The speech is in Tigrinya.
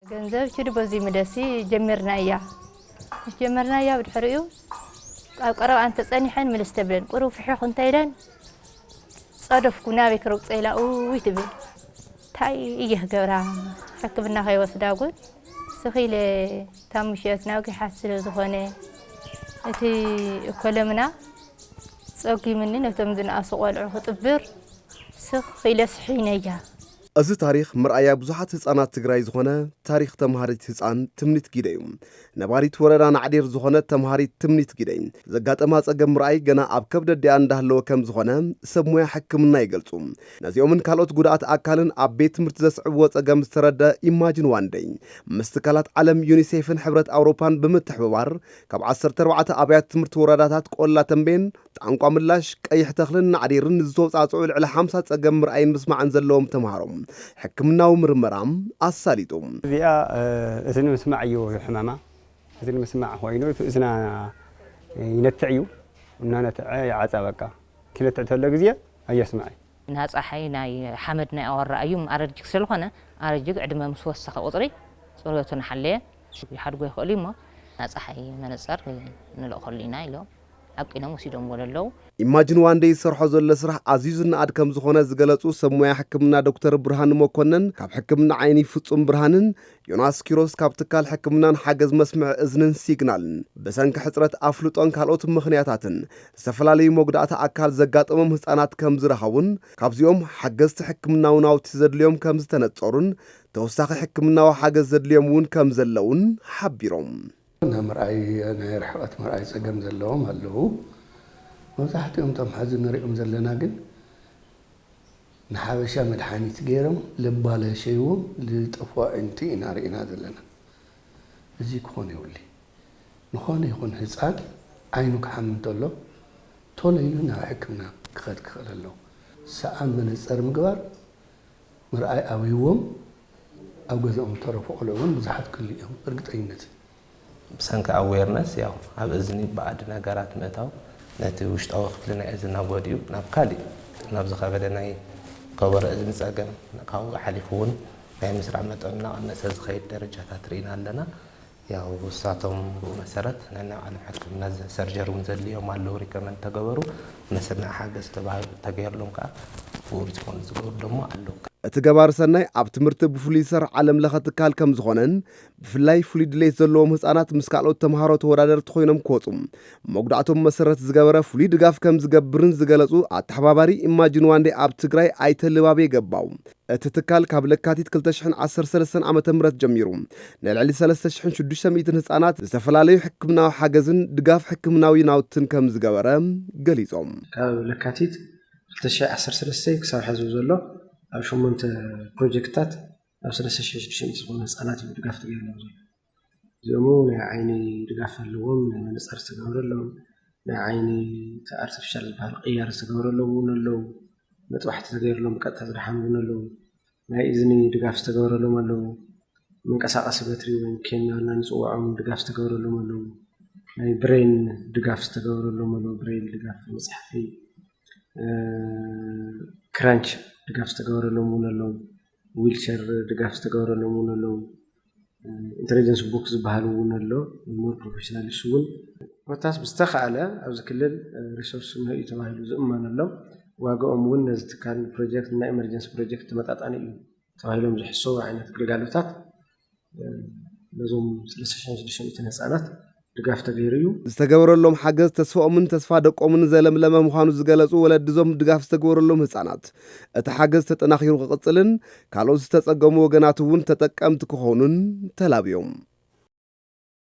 ገንዘብ ችድ በዚህ መደሲ ጀመርናያ ብድሕሪኡ ኣብ ቀረብ አንተ ጸኒሐን ምልስ ተብለን ቁሩብ ፍሕኽ እንታይደን ጸደፍኩ ናበይ ክረግጸ ኢላ ውይ ትብል ታይ እየህ ገብራ ሕክምና ከይወስዳጉን ስኺለ ታምሽት ናብኪ ሓስለ ዝኾነ እቲ እኮለምና ጸጊምኒ ነቶም ዝነኣሱ ቆልዑ ክጥብር ስኺለ ስሒነያ እዚ ታሪክ ምርኣያ ብዙሓት ህፃናት ትግራይ ዝኾነ ታሪክ ተምሃሪት ህፃን ትምኒት ጊደዩ ነባሪት ወረዳ ናዕዲር ዝኾነ ተምሃሪት ትምኒት ጊደይ ዘጋጠማ ጸገም ምርኣይ ገና ኣብ ከብደዲያ እንዳሃለወ ከም ዝኾነ ሰብ ሞያ ሕክምና ይገልጹ ነዚኦምን ካልኦት ጉድኣት ኣካልን ኣብ ቤት ትምህርቲ ዘስዕብዎ ጸገም ዝተረዳ ኢማጂን ዋንደይ ምስ ትካላት ዓለም ዩኒሴፍን ሕብረት ኣውሮፓን ብምትሕብባር ካብ 14 ኣብያተ ትምህርቲ ወረዳታት ቆላ ተንቤን ጣንቋ ምላሽ ቀይሕ ተኽልን ናዕዲርን ዝተወጻጽዑ ልዕሊ 50 ጸገም ምርኣይን ምስማዕን ዘለዎም ተምሃሮም ሕክምናዊ ምርመራም ኣሳሊጡም እዚኣ እዝኒ ምስማዕ እዩ ሕማማ እዝኒ ምስማዕ ኮይኑ እዝና ይነትዕ እዩ እናነትዐ ይዓፃ በቃ ክነትዕ ተለ ግዜ ኣየስማዕ ናፀሓይ ናይ ሓመድ ናይ ኣወራ እዩ ኣረጅክ ስለኾነ ኣረጅክ ዕድመ ምስ ወሰኸ ቁፅሪ ፅርየቱ ንሓለየ ይሓድጎ ይኽእል እሞ ናፀሓይ መነፀር ንልእኸሉ ኢና ኢሎም አቂኖም ወሲዶም ወለለው ኢማጂን ዋንዴ ይሰርሖ ዘሎ ስራሕ ኣዝዩ ዝነኣድ ከም ዝኾነ ዝገለጹ ሰብ ሞያ ሕክምና ዶክተር ብርሃን መኮነን ካብ ሕክምና ዓይኒ ፍጹም ብርሃንን ዮናስ ኪሮስ ካብ ትካል ሕክምናን ሓገዝ መስምዕ እዝንን ሲግናልን ብሰንኪ ሕፅረት ኣፍልጦን ካልኦት ምኽንያታትን ዝተፈላለዩ መጉዳእቲ ኣካል ዘጋጠሞም ህፃናት ከም ዝረኸቡን ካብዚኦም ሓገዝቲ ሕክምናዊ ናውቲ ዘድልዮም ከም ዝተነፀሩን ተወሳኺ ሕክምናዊ ሓገዝ ዘድልዮም እውን ከም ዘለውን ሓቢሮም ምርኣይ ናይ ርሕቐት ምርኣይ ጸገም ዘለዎም ኣለዉ መብዛሕትኦም ቶም ሓዚ ንሪኦም ዘለና ግን ንሓበሻ መድሓኒት ገይሮም ልባለሸይዎም ልጥፏዕንቲ ኢና ርኢና ዘለና እዚ ክኾነ የብሉ ንኾነ ይኹን ህፃን ዓይኑ ክሓም እንተሎ ቶሎ ኢሉ ናብ ሕክምና ክኸድ ክኽእል ኣለዎ ሰኣን መነፀር ምግባር ምርኣይ ኣብይዎም ኣብ ገዝኦም ተረፉ ቆልዑ እውን ብዙሓት ክህሉ እዮም እርግጠኝነት ብሰንኪ ኣዌርነስ ያው ኣብ እዝኒ ባዕድ ነገራት ምእታው ነቲ ውሽጣዊ ክፍሊ ናይ እዝና ጎዲኡ ናብ ካሊእ ናብ ዝኸበደ ናይ ከበሮ እዝኒ ጸገም ካብኡ ሓሊፉ እውን ናይ ምስራዕ መጠን እናቐነሰ ዝኸይድ ደረጃታት ርኢና ኣለና ያው ውሳቶም ብኡ መሰረት ናይ ዓለም ሕክምና ሰርጀሪ እውን ዘድልዮም ኣለዉ ሪከመንድ ተገበሩ መሰናዕ ሓገዝ ተገይርሎም ከዓ ብኡ ሪስፖንስ ዝገብሩ ደሞ ኣለዉ እቲ ገባር ሰናይ ኣብ ትምህርቲ ብፍሉይ ሰርሕ ዓለም ለኸ ትካል ከም ዝኾነን ብፍላይ ፍሉይ ድሌት ዘለዎም ህፃናት ምስ ካልኦት ተምሃሮ ተወዳደርቲ ኮይኖም ክወፁ መጉዳእቶም መሰረት ዝገበረ ፍሉይ ድጋፍ ከም ዝገብርን ዝገለጹ ኣተሓባባሪ ኢማጂን ዋንዴ ኣብ ትግራይ ኣይተልባቤ ገባው እቲ ትካል ካብ ለካቲት 2013 ዓ.ም ጀሚሩ ንልዕሊ 3600 ህፃናት ዝተፈላለዩ ሕክምናዊ ሓገዝን ድጋፍ ሕክምናዊ ናውትን ከም ዝገበረ ገሊጾም ካብ ለካቲት 2013 ክሳብ ሕዚ ዘሎ ኣብ 8 ፕሮጀክትታት ኣብ 3600 ዝኾኑ ህፃናት ድጋፍ ተገይርሎም ዘሎ እዚኦም ናይ ዓይኒ ድጋፍ ኣለዎም ናይ መነፀር ዝተገበረሎም ናይ ዓይኒ ኣርቲፊሻል ዝበሃል ቅያር ዝተገበረሎም እውን ኣለዉ መጥባሕቲ ተገይርሎም ብቀጥታ ዝደሓምሉን ኣለዉ ናይ እዝኒ ድጋፍ ዝተገበረሎም ኣለዉ መንቀሳቐሲ በትሪ ወይ ኬንያና ንፅውዖም ድጋፍ ዝተገበረሎም ኣለዉ ናይ ብሬን ድጋፍ ዝተገበረሎም ኣለዉ ብሬን ድጋፍ መፅሓፊ ክራንች ድጋፍ ዝተገበረሎም እውን ኣለዉ ዊልቸር ድጋፍ ዝተገበረሎም እውን ኣለዉ ኢንተሊጀንስ ቦክስ ዝበሃል እውን ኣሎ ሞር ፕሮፌሽናሊስ እውን ኮታስ ብዝተኸኣለ ኣብዚ ክልል ሪሶርስ ንህዩ ተባሂሉ ዝእመነሎም ዋጋኦም እውን ነዚ ትካል ፕሮጀክት ናይ ኤመርጀንሲ ፕሮጀክት ተመጣጣኒ እዩ ተባሂሎም ዝሕሰቡ ዓይነት ግልጋሎታት ነዞም 3600 ህፃናት ድጋፍ ተገይሩ እዩ ዝተገበረሎም ሓገዝ ተስፋኦምን ተስፋ ደቆምን ዘለምለመ ምዃኑ ዝገለጹ ወለድዞም ድጋፍ ዝተገበረሎም ህፃናት እቲ ሓገዝ ተጠናኺሩ ክቕፅልን ካልኦት ዝተጸገሙ ወገናት እውን ተጠቀምቲ ክኾኑን ተላብዮም